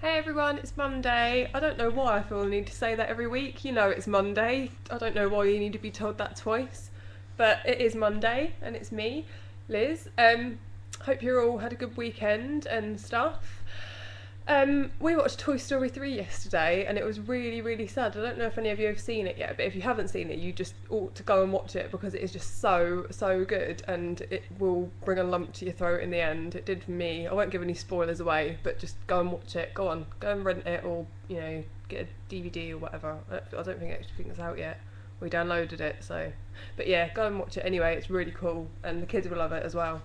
Hey everyone, it's Monday. I don't know why I feel the need to say that every week. You know it's Monday. I don't know why you need to be told that twice. But it is Monday and it's me, Liz. Hope you all had a good weekend and stuff. We watched Toy Story 3 yesterday and it was really, really sad. I don't know if any of you have seen it yet, but if you haven't seen it, you just ought to go and watch it because it is just so, so good and it will bring a lump to your throat in the end. It did for me. I won't give any spoilers away, but just go and watch it. Go on, go and rent it or, get a DVD or whatever. I don't think it's out yet. We downloaded it, so. But yeah, go and watch it anyway. It's really cool and the kids will love it as well.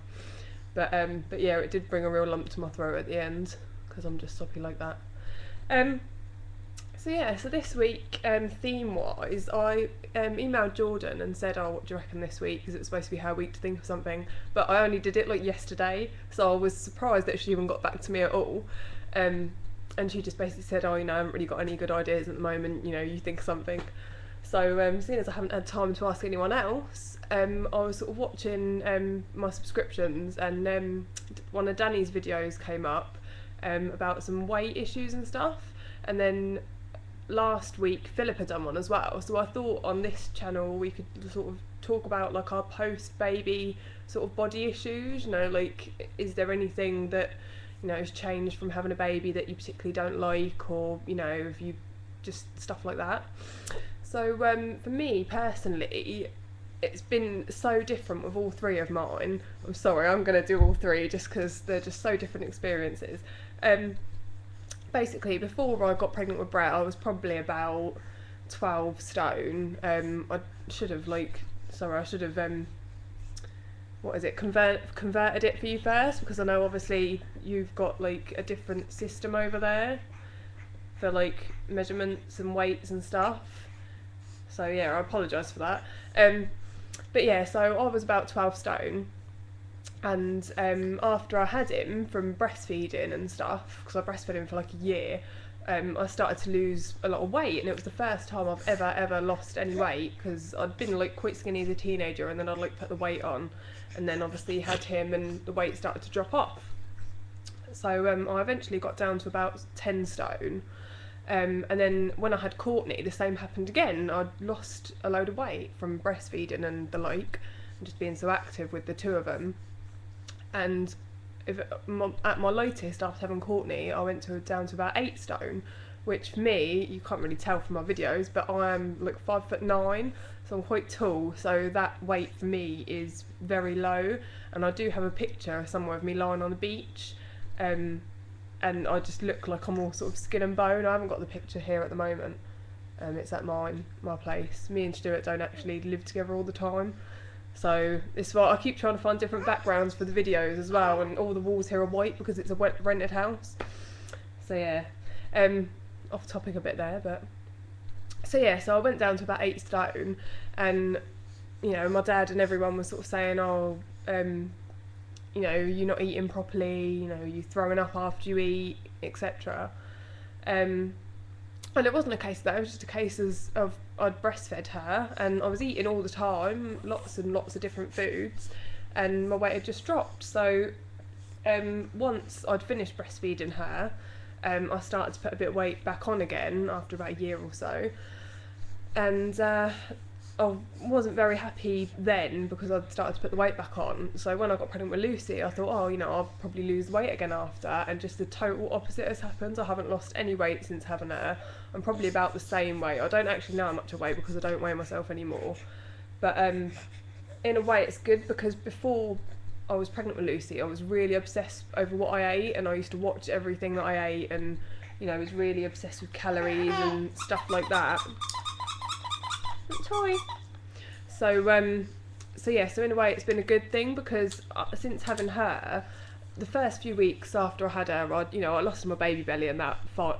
But yeah, it did bring a real lump to my throat at the end, because I'm just soppy like that. So this week, theme-wise, I emailed Jordan and said, oh, what do you reckon this week? Because it's supposed to be her week to think of something. But I only did it like yesterday, so I was surprised that she even got back to me at all. And she just basically said, oh, I haven't really got any good ideas at the moment, you think of something. So seeing as I haven't had time to ask anyone else, I was sort of watching my subscriptions and one of Danny's videos came up about some weight issues and stuff, and then last week Philip had done one as well, so I thought on this channel we could sort of talk about like our post-baby sort of body issues, like is there anything that has changed from having a baby that you particularly don't like, or if you just stuff like that. So for me personally, it's been so different with all three of mine. I'm sorry, I'm going to do all three just because they're just so different experiences. Basically, before I got pregnant with Brett, I was probably about 12 stone. I should have converted it for you first, because I know obviously you've got like a different system over there for like measurements and weights and stuff. So yeah, I apologise for that. But yeah, so I was about 12 stone, and after I had him from breastfeeding and stuff, because I breastfed him for like a year, I started to lose a lot of weight, and it was the first time I've ever lost any weight, because I'd been like quite skinny as a teenager, and then I'd like put the weight on, and then obviously had him and the weight started to drop off. So I eventually got down to about 10 stone. And then when I had Courtney, the same happened again. I'd lost a load of weight from breastfeeding and the like, and just being so active with the two of them. And at my latest, after having Courtney, I went down to about 8 stone, which for me, you can't really tell from my videos, but I am like 5'9", so I'm quite tall, so that weight for me is very low. And I do have a picture somewhere of me lying on the beach, and I just look like I'm all sort of skin and bone. I haven't got the picture here at the moment. It's at my place. Me and Stuart don't actually live together all the time, so it's why I keep trying to find different backgrounds for the videos as well, and all the walls here are white because it's a rented house. So yeah, off topic a bit there, but so yeah, so I went down to about 8 stone, and my dad and everyone was sort of saying, oh, you're not eating properly, you're throwing up after you eat, etc. And it wasn't a case of that, it was just a case of I'd breastfed her and I was eating all the time, lots and lots of different foods, and my weight had just dropped. So once I'd finished breastfeeding her, I started to put a bit of weight back on again after about a year or so, and I wasn't very happy then because I'd started to put the weight back on. So when I got pregnant with Lucy, I thought, I'll probably lose weight again after, and just the total opposite has happened. I haven't lost any weight since having her. I'm probably about the same weight. I don't actually know how much I weigh because I don't weigh myself anymore. But in a way it's good, because before I was pregnant with Lucy, I was really obsessed over what I ate, and I used to watch everything that I ate, and I was really obsessed with calories and stuff like that. Toy. So in a way it's been a good thing, because since having her, the first few weeks after I had her, I lost my baby belly, and that felt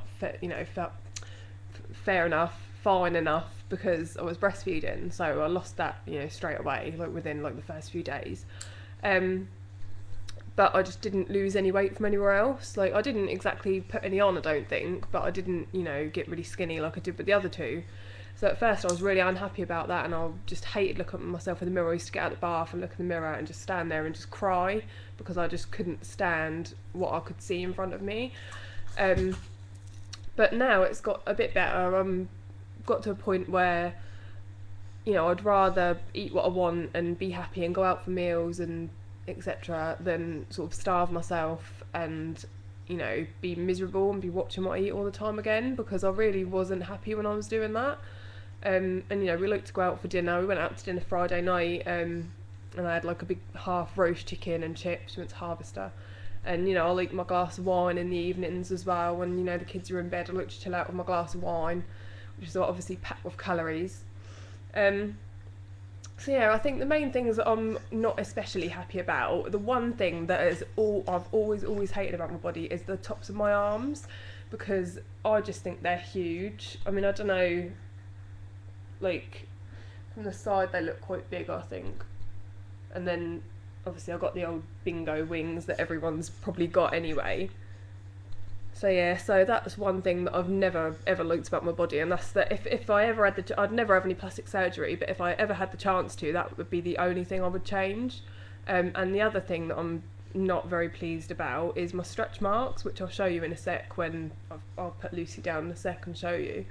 fair enough, fine enough, because I was breastfeeding, so I lost that straight away, like within like the first few days. But I just didn't lose any weight from anywhere else. Like I didn't exactly put any on, I don't think, but I didn't get really skinny like I did with the other two. So at first I was really unhappy about that, and I just hated looking at myself in the mirror. I used to get out of the bath and look in the mirror and just stand there and just cry, because I just couldn't stand what I could see in front of me. But now it's got a bit better. Got to a point where, you know, I'd rather eat what I want and be happy and go out for meals and etc. than sort of starve myself and, you know, be miserable and be watching what I eat all the time again, because I really wasn't happy when I was doing that. And you know, we looked to go out for dinner. We went out to dinner Friday night, and I had like a big half roast chicken and chips. We went to Harvester, and you know, I'll eat my glass of wine in the evenings as well. When you know the kids are in bed, I look to chill out with my glass of wine, which is obviously packed with calories. So yeah, I think the main things that I'm not especially happy about, the one thing that is I've always hated about my body is the tops of my arms, because I just think they're huge. I mean, I don't know, like from the side they look quite big, I think, and then obviously I've got the old bingo wings that everyone's probably got anyway. So yeah, so that's one thing that I've never ever liked about my body, and that's that if I ever had I'd never have any plastic surgery, but if I ever had the chance to, that would be the only thing I would change. And the other thing that I'm not very pleased about is my stretch marks, which I'll show you in a sec when I'll put Lucy down in a sec and show you.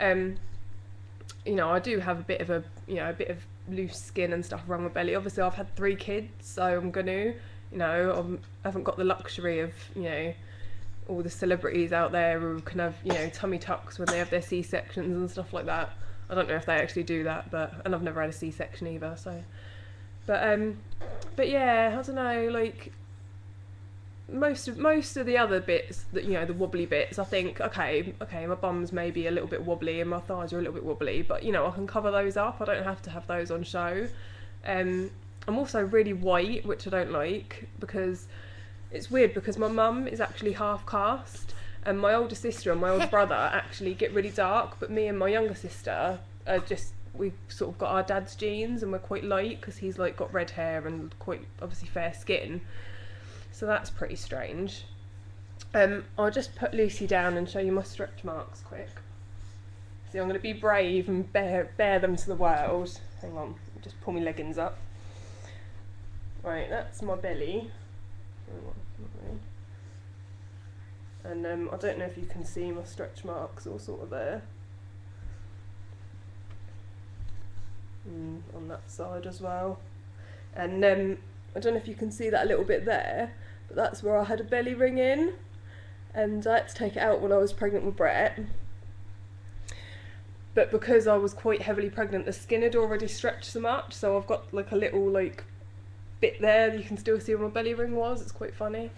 You know, I do have a bit of loose skin and stuff around my belly. Obviously, I've had 3 kids, so I'm gonna, you know, I haven't got the luxury of, you know, all the celebrities out there who can have, you know, tummy tucks when they have their C-sections and stuff like that. I don't know if they actually do that, and I've never had a C-section either, so. But yeah, I don't know, like, most of the other bits, that, you know, the wobbly bits, I think, okay, my bum's maybe a little bit wobbly and my thighs are a little bit wobbly, but, you know, I can cover those up. I don't have to have those on show. I'm also really white, which I don't like, because it's weird, because my mum is actually half caste, and my older sister and my older brother actually get really dark, but me and my younger sister are just, we've sort of got our dad's genes, and we're quite light because he's like got red hair and quite obviously fair skin, so that's pretty strange. I'll just put Lucy down and show you my stretch marks quick. See, I'm going to be brave and bear them to the world. Hang on, just pull my leggings up. Right, that's my belly. And I don't know if you can see my stretch marks all sort of there. On that side as well. And I don't know if you can see that a little bit there, but that's where I had a belly ring in, and I had to take it out when I was pregnant with Brett. But because I was quite heavily pregnant, the skin had already stretched so much, so I've got like a little like bit there that you can still see where my belly ring was. It's quite funny.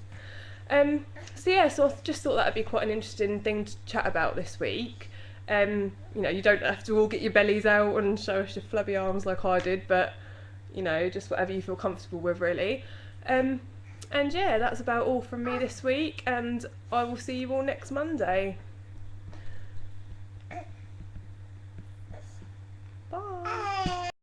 So yeah, so I just thought that would be quite an interesting thing to chat about this week. You know, you don't have to all get your bellies out and show us your flabby arms like I did, but you know, just whatever you feel comfortable with, really. And yeah, that's about all from me this week, and I will see you all next Monday.